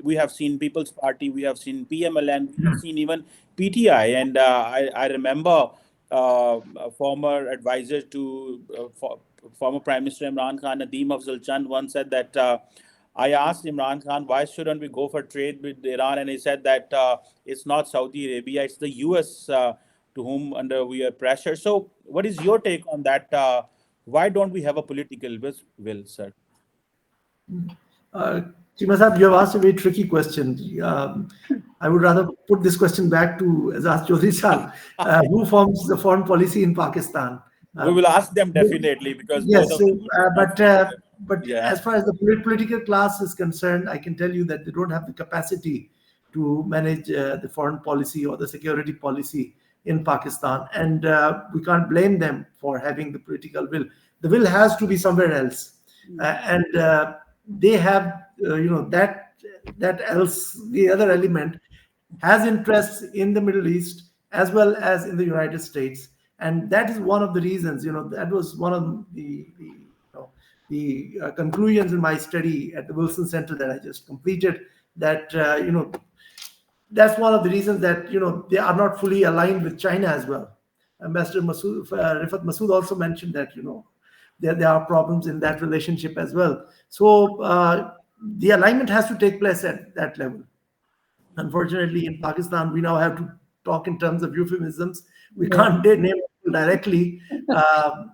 We have seen People's Party, we have seen PMLN, we have seen even PTI, and I remember a former advisor to former Prime Minister Imran Khan, Nadeem Afzal Chand, once said that. I asked Imran Khan, why shouldn't we go for trade with Iran? And he said that it's not Saudi Arabia, it's the US to whom under we are pressure. So, what is your take on that? Why don't we have a political will, sir? Uh, Chima Sahab, you have asked a very tricky question. I would rather put this question back to Azaz Chaudhry Sahab. Who forms the foreign policy in Pakistan? We will ask them definitely because both Yes, of them are not but yeah. as far as the political class is concerned, I can tell you that they don't have the capacity to manage the foreign policy or the security policy in Pakistan, and we can't blame them for having the political will. The will has to be somewhere else, and they have, that else, the other element has interests in the Middle East as well as in the United States, and that is one of the reasons. That was one of the conclusions in my study at the Wilson Center that I just completed. That that's one of the reasons that they are not fully aligned with China as well. Ambassador Rifat Masood also mentioned that there are problems in that relationship as well. So the alignment has to take place at that level. Unfortunately, in Pakistan, we now have to talk in terms of euphemisms. We can't name people directly. So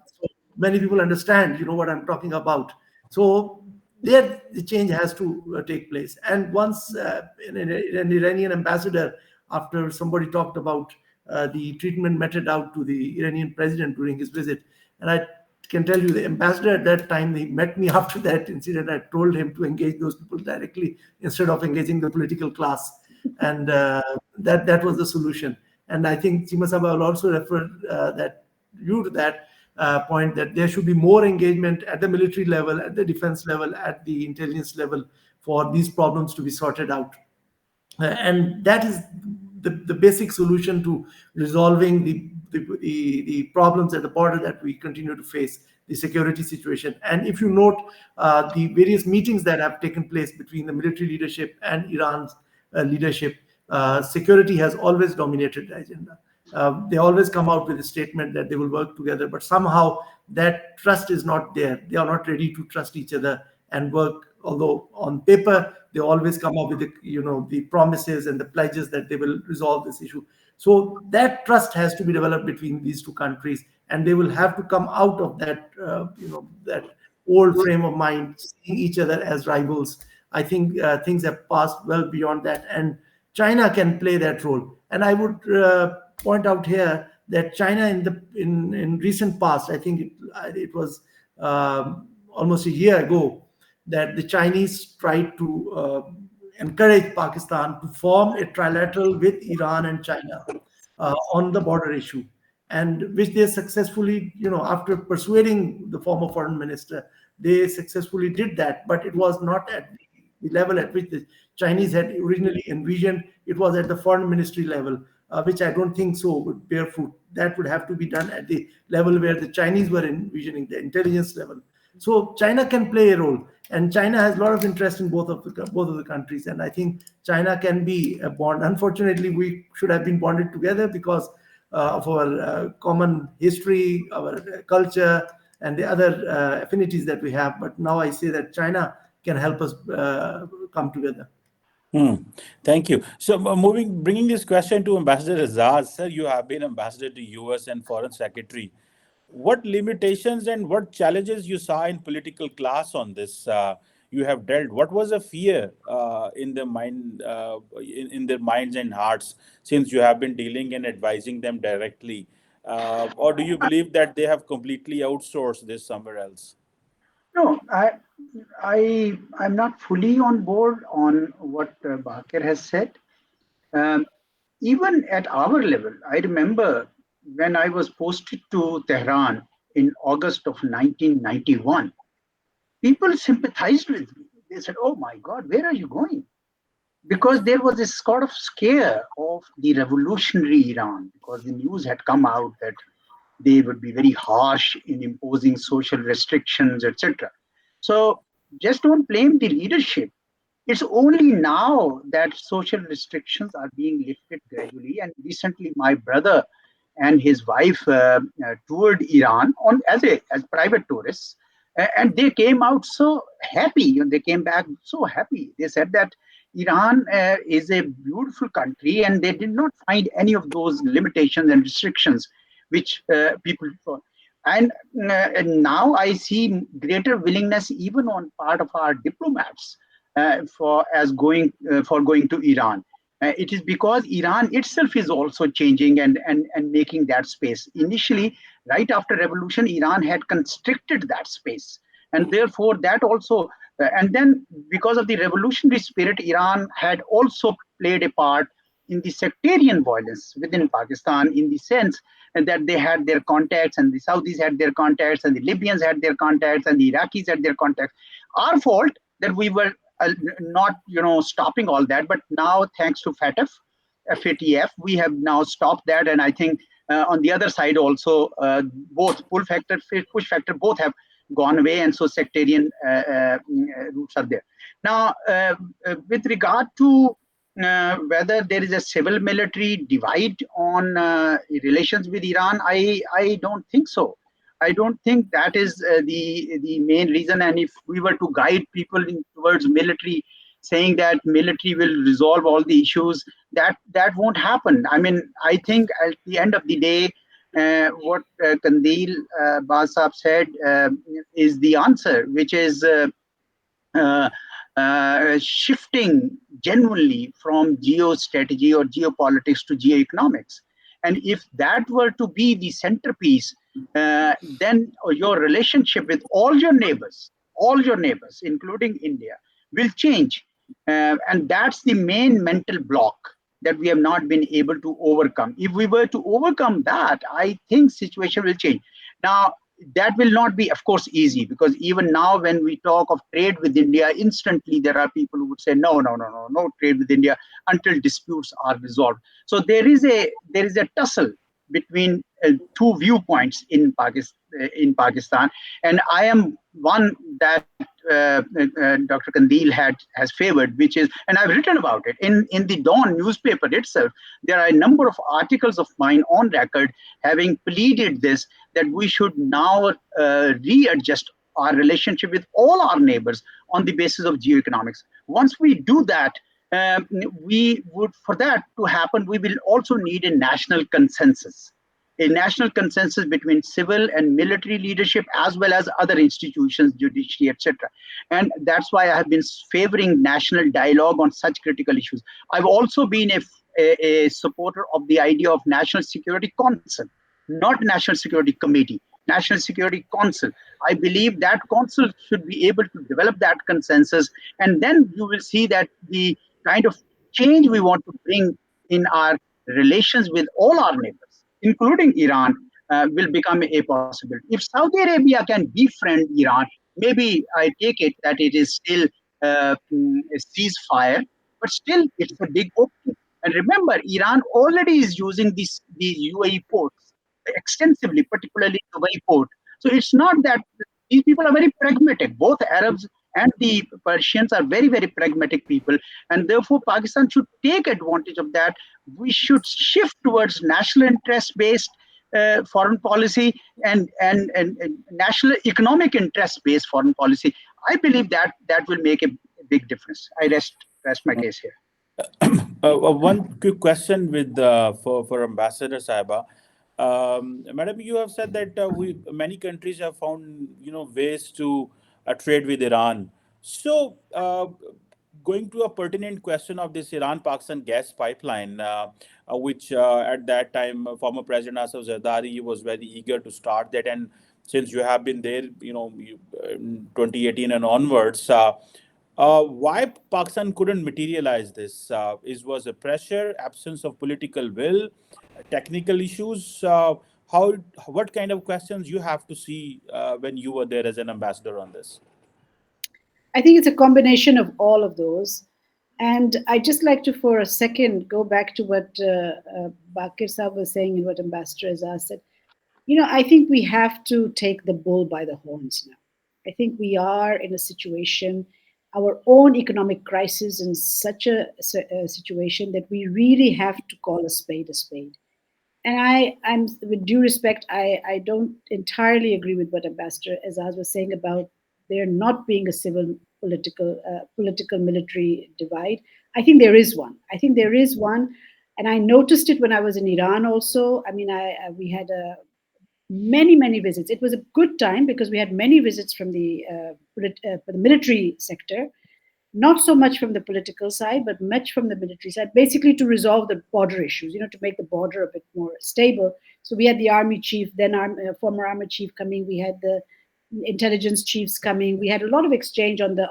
many people understand, what I'm talking about. So there, the change has to take place. And once an Iranian ambassador, after somebody talked about the treatment meted out to the Iranian president during his visit, and I can tell you the ambassador at that time, he met me after that incident. I told him to engage those people directly instead of engaging the political class, and that was the solution. And I think Chima Sabha will also refer you to that point, that there should be more engagement at the military level, at the defense level, at the intelligence level, for these problems to be sorted out. And that is the basic solution to resolving the problems at the border that we continue to face, the security situation. And if you note the various meetings that have taken place between the military leadership and Iran's leadership, security has always dominated the agenda. They always come out with a statement that they will work together, but somehow that trust is not there. They are not ready to trust each other and work. Although on paper they always come up with the promises and the pledges that they will resolve this issue. So that trust has to be developed between these two countries, and they will have to come out of that, that old frame of mind, seeing each other as rivals. I think things have passed well beyond that, and China can play that role. And I would point out here that China in recent past, I think it was almost a year ago, that the Chinese tried to encourage Pakistan to form a trilateral with Iran and China on the border issue, and which they successfully, after persuading the former foreign minister, they successfully did that. But it was not at the level at which the Chinese had originally envisioned. It was at the foreign ministry level, which I don't think so would bear fruit. That would have to be done at the level where the Chinese were envisioning, the intelligence level. So China can play a role, and China has a lot of interest in both of the countries. And I think China can be a bond. Unfortunately, we should have been bonded together because of our common history, our culture, and the other affinities that we have. But now I say that China can help us come together. Thank you. So, bringing this question to Ambassador Azaz, sir, you have been ambassador to US and foreign secretary. What limitations and what challenges you saw in political class on this you have dealt? What was a fear in their mind, in their minds and hearts, since you have been dealing and advising them directly? Or do you believe that they have completely outsourced this somewhere else? No, I'm not fully on board on what Bakir has said. Um, Even at our level, I remember when I was posted to Tehran in August of 1991, people sympathized with me. They said, "Oh my God, where are you going?" Because there was this sort of scare of the revolutionary Iran, because the news had come out that they would be very harsh in imposing social restrictions, etc. So just don't blame the leadership. It's only now that social restrictions are being lifted gradually. And recently, my brother and his wife toured Iran on as private tourists, and they came out so happy. And they came back so happy. They said that Iran is a beautiful country, and they did not find any of those limitations and restrictions which people. And now I see greater willingness even on part of our diplomats for going to Iran. It is because Iran itself is also changing and making that space. Initially, right after revolution, Iran had constricted that space, and therefore that also. And then, because of the revolutionary spirit, Iran had also played a part in the sectarian violence within Pakistan, in the sense that they had their contacts, and the Saudis had their contacts, and the Libyans had their contacts, and the Iraqis had their contacts. Our fault that we were not, stopping all that. But now, thanks to FATF, we have now stopped that, and I think on the other side also, both pull factor, push factor, both have gone away, and so sectarian roots are there. Now, with regard to whether there is a civil military divide on relations with Iran, I don't think so. I don't think that is the main reason. And if we were to guide people towards military, saying that military will resolve all the issues, that won't happen. I mean, I think at the end of the day, what Kandil Basab said is the answer, which is uh, shifting genuinely from geostrategy or geopolitics to geoeconomics. And if that were to be the centerpiece, then your relationship with all your neighbors, including India, will change. And that's the main mental block that we have not been able to overcome. If we were to overcome that, I think situation will change. Now, that will not be, of course, easy, because even now when we talk of trade with India, instantly there are people who would say no trade with India until disputes are resolved. So there is a tussle between two viewpoints in Pakistan, and I am one that Dr. Kandil has favored, which is, and I've written about it in the Dawn newspaper itself. There are a number of articles of mine on record having pleaded this, that we should now readjust our relationship with all our neighbors on the basis of geoeconomics. Once we do that, we would, for that to happen, we will also need a national consensus. A national consensus between civil and military leadership, as well as other institutions, judiciary, etc. And that's why I have been favoring national dialogue on such critical issues. I've also been a supporter of the idea of National Security Council, not National Security Committee, National Security Council. I believe that council should be able to develop that consensus, and then you will see that the kind of change we want to bring in our relations with all our neighbors, including Iran, will become a possibility. If Saudi Arabia can befriend Iran, maybe I take it that it is still a ceasefire, but still it's a big opening. And remember, Iran already is using these UAE ports extensively, particularly Dubai port. So it's not that these people are very pragmatic. Both Arabs and the Persians are very, very pragmatic people. And therefore, Pakistan should take advantage of that. We should shift towards national interest based foreign policy and national economic interest based foreign policy. I believe that that will make a big difference. I rest my case here. One quick question with for Ambassador Saiba. Madam, you have said that we many countries have found ways to trade with Iran. So, going to a pertinent question of this Iran-Pakistan gas pipeline, which at that time former President Asif Zardari was very eager to start that, and since you have been there, 2018 and onwards. Why Pakistan couldn't materialize this? Was a pressure, absence of political will, technical issues? How, what kind of questions you have to see when you were there as an ambassador on this? I think it's a combination of all of those. And I just like to, for a second, go back to what Bakir Saab was saying and what Ambassador Azhar said. I think we have to take the bull by the horns now. I think we are in a situation, our own economic crisis in such a situation that we really have to call a spade a spade. And I'm with due respect, I don't entirely agree with what Ambassador Azaz was saying about there not being a civil political military divide. I think there is one. I think there is one, and I noticed it when I was in Iran also. I mean, we had many visits. It was a good time because we had many visits from the military sector, not so much from the political side, but much from the military side, basically to resolve the border issues, to make the border a bit more stable. So we had the army chief, then former army chief coming. We had the intelligence chiefs coming. We had a lot of exchange on the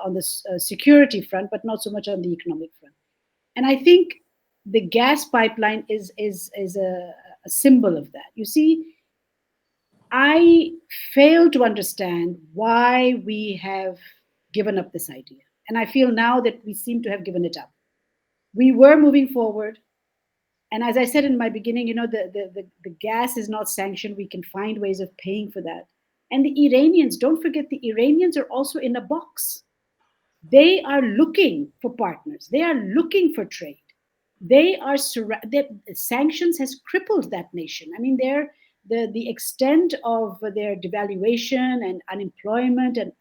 security front, but not so much on the economic front. And I think the gas pipeline is a symbol of that. You see, I fail to understand why we have given up this idea. And I feel now that we seem to have given it up. We were moving forward. And as I said in my beginning, the gas is not sanctioned. We can find ways of paying for that. And the Iranians, don't forget, the Iranians are also in a box. They are looking for partners. They are looking for trade. They are sanctions has crippled that nation. I mean, the extent of their devaluation and unemployment and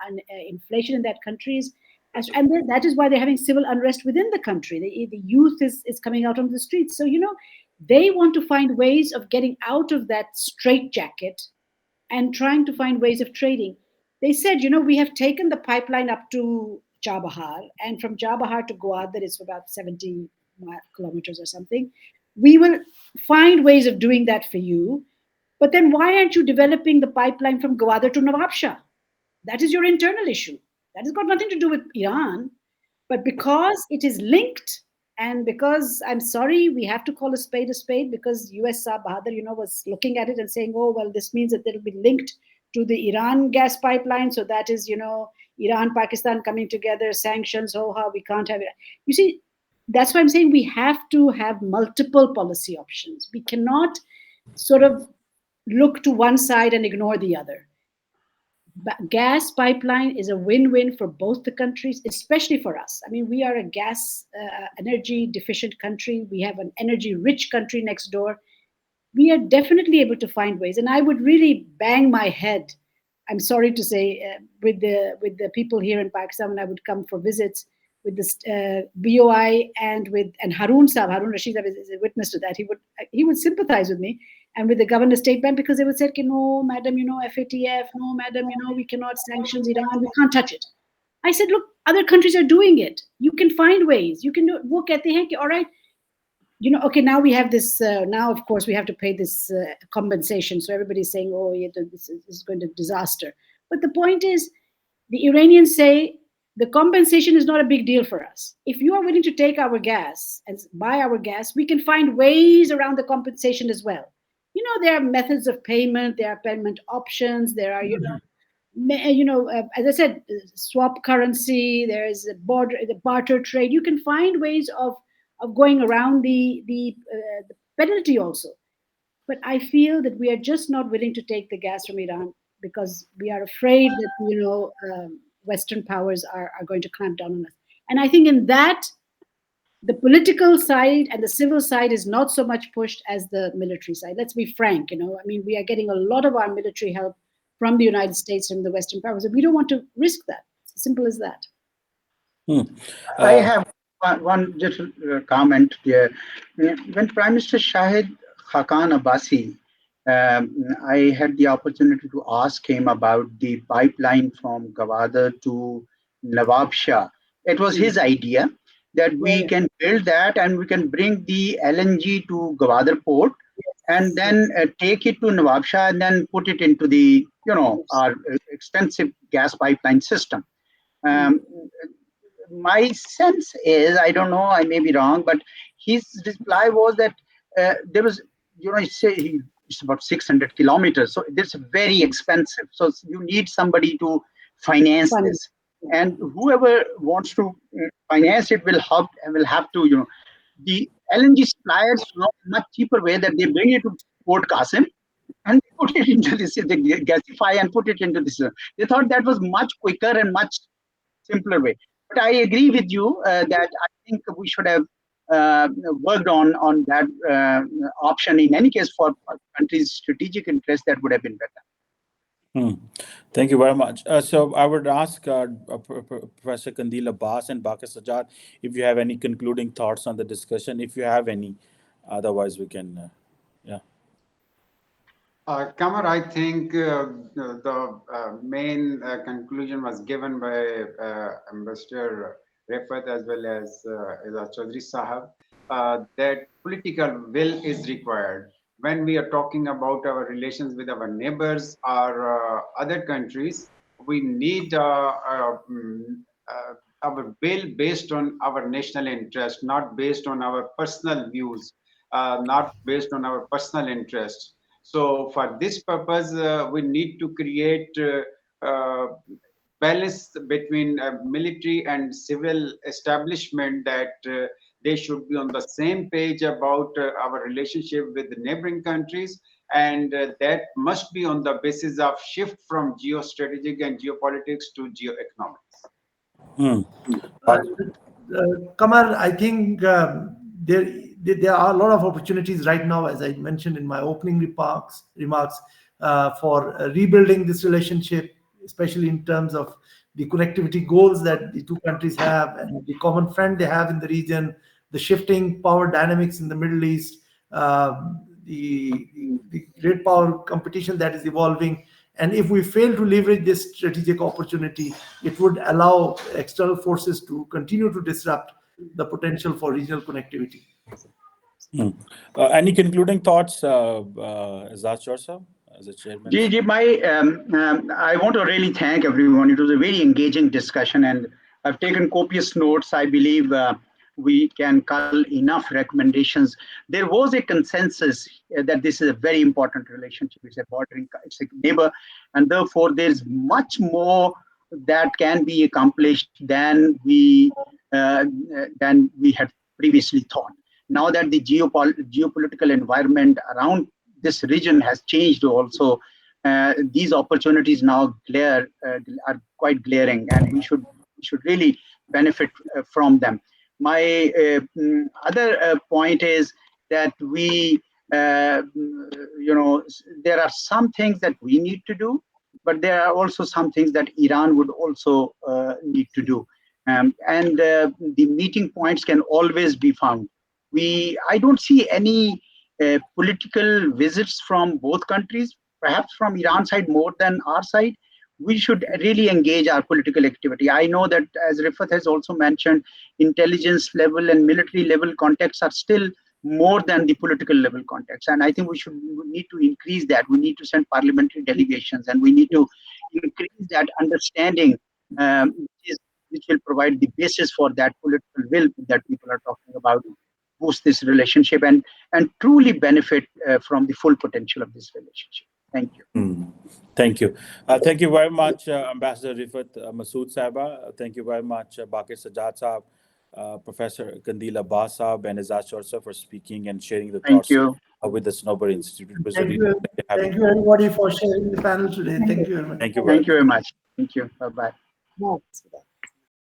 inflation in that country is, and that is why they're having civil unrest within the country. The youth is coming out on the streets. So, they want to find ways of getting out of that straitjacket and trying to find ways of trading. They said, we have taken the pipeline up to Chabahar, and from Chabahar to Gwadar is about 70 kilometers or something. We will find ways of doing that for you. But then why aren't you developing the pipeline from Gwadar to Nawab Shah? That is your internal issue. That has got nothing to do with Iran. But because it is linked, and because, I'm sorry, we have to call a spade, because US Saab Bahadur, was looking at it and saying, oh, well, this means that it'll be linked to the Iran gas pipeline. So that is, Iran, Pakistan coming together, sanctions, oh, how we can't have it. You see, that's why I'm saying we have to have multiple policy options. We cannot sort of look to one side and ignore the other. Gas pipeline is a win-win for both the countries, especially for us. I mean, we are a gas energy deficient country. We have an energy rich country next door. We are definitely able to find ways. And I would really bang my head, I'm sorry to say, with the people here in Pakistan when I would come for visits. this BOI and Harun Rashid is a witness to that. He would sympathize with me and with the Governor State Bank, because they would say, no, madam, FATF, no, madam, we cannot sanction Iran, we can't touch it. I said, look, other countries are doing it. You can find ways. You can do it. All right. Okay, now we have this, now, of course, we have to pay this compensation. So everybody's saying, oh, yeah, this is going to disaster. But the point is, the Iranians say the compensation is not a big deal for us. If you are willing to take our gas and buy our gas, we can find ways around the compensation as well. There are methods of payment, there are payment options, there are, as I said, swap currency, there is the barter trade. You can find ways of going around the penalty also. But I feel that we are just not willing to take the gas from Iran because we are afraid that Western powers are going to clamp down on us. And I think in that, the political side and the civil side is not so much pushed as the military side. Let's be frank. We are getting a lot of our military help from the United States and the Western powers, and we don't want to risk that. It's as simple as that. I have one little comment there. When Prime Minister Shahid Khaqan Abbasi, I had the opportunity to ask him about the pipeline from Gwadar to Nawab Shah. It was his idea that we can build that and we can bring the LNG to Gwadar port and then take it to Nawab Shah and then put it into the, our extensive gas pipeline system. My sense is, I don't know, I may be wrong, but his reply was that there was, it's about 600 kilometers. So it's very expensive. So you need somebody to finance this. And whoever wants to finance it will have to, the LNG suppliers know a much cheaper way that they bring it to Port Qasim and put it into this, they gasify and put it into this. They thought that was much quicker and much simpler way. But I agree with you that I think we should have worked on that option. In any case, for our country's strategic interest, that would have been better. Thank you very much. So I would ask Professor Kandil Abbas and Baqir Sajjad if you have any concluding thoughts on the discussion, if you have any. Otherwise, we can, Kamar, I think the main conclusion was given by Ambassador Refat as well as Chaudhry Sahab, that political will is required. When we are talking about our relations with our neighbors or other countries, we need our will based on our national interest, not based on our personal views, not based on our personal interest. So for this purpose, we need to create balance between military and civil establishment, that they should be on the same page about our relationship with the neighboring countries, and that must be on the basis of shift from geostrategic and geopolitics to geoeconomics. Kamar, I think there are a lot of opportunities right now, as I mentioned in my opening remarks, for rebuilding this relationship, especially in terms of the connectivity goals that the two countries have and the common friend they have in the region, the shifting power dynamics in the Middle East, the great power competition that is evolving. And if we fail to leverage this strategic opportunity, it would allow external forces to continue to disrupt the potential for regional connectivity. Any concluding thoughts, Azad Chorsa, as a chairman? Gigi, I want to really thank everyone. It was a very engaging discussion, and I've taken copious notes. I believe we can cull enough recommendations. There was a consensus that this is a very important relationship. It's a neighbor, and therefore there's much more that can be accomplished than we had previously thought. Now that the geopolitical environment around this region has changed also, these opportunities now are quite glaring, and we should really benefit from them. My other point is that there are some things that we need to do, but there are also some things that Iran would also need to do. and the meeting points can always be found. I don't see any political visits from both countries, perhaps from Iran side more than our side. We should really engage our political activity. I know that, as Rifat has also mentioned, intelligence level and military level contacts are still more than the political level contacts. And I think we need to increase that. We need to send parliamentary delegations, and we need to increase that understanding, which will provide the basis for that political will that people are talking about, boost this relationship and truly benefit from the full potential of this relationship. Thank you. Thank you. Thank you very much, Ambassador Rifat Masood Sahaba. Thank you very much, Bakir Sajjad Saab, Professor Kandil Abbas Saab, and Azaz Chorsa for speaking and sharing the Thank thoughts you. with the Sanober Institute. It was a Thank really you. pleasure having Thank you, everybody, for sharing the panel today. Thank you very much. Thank you very Thank much. you very much. Thank you. Bye-bye. No,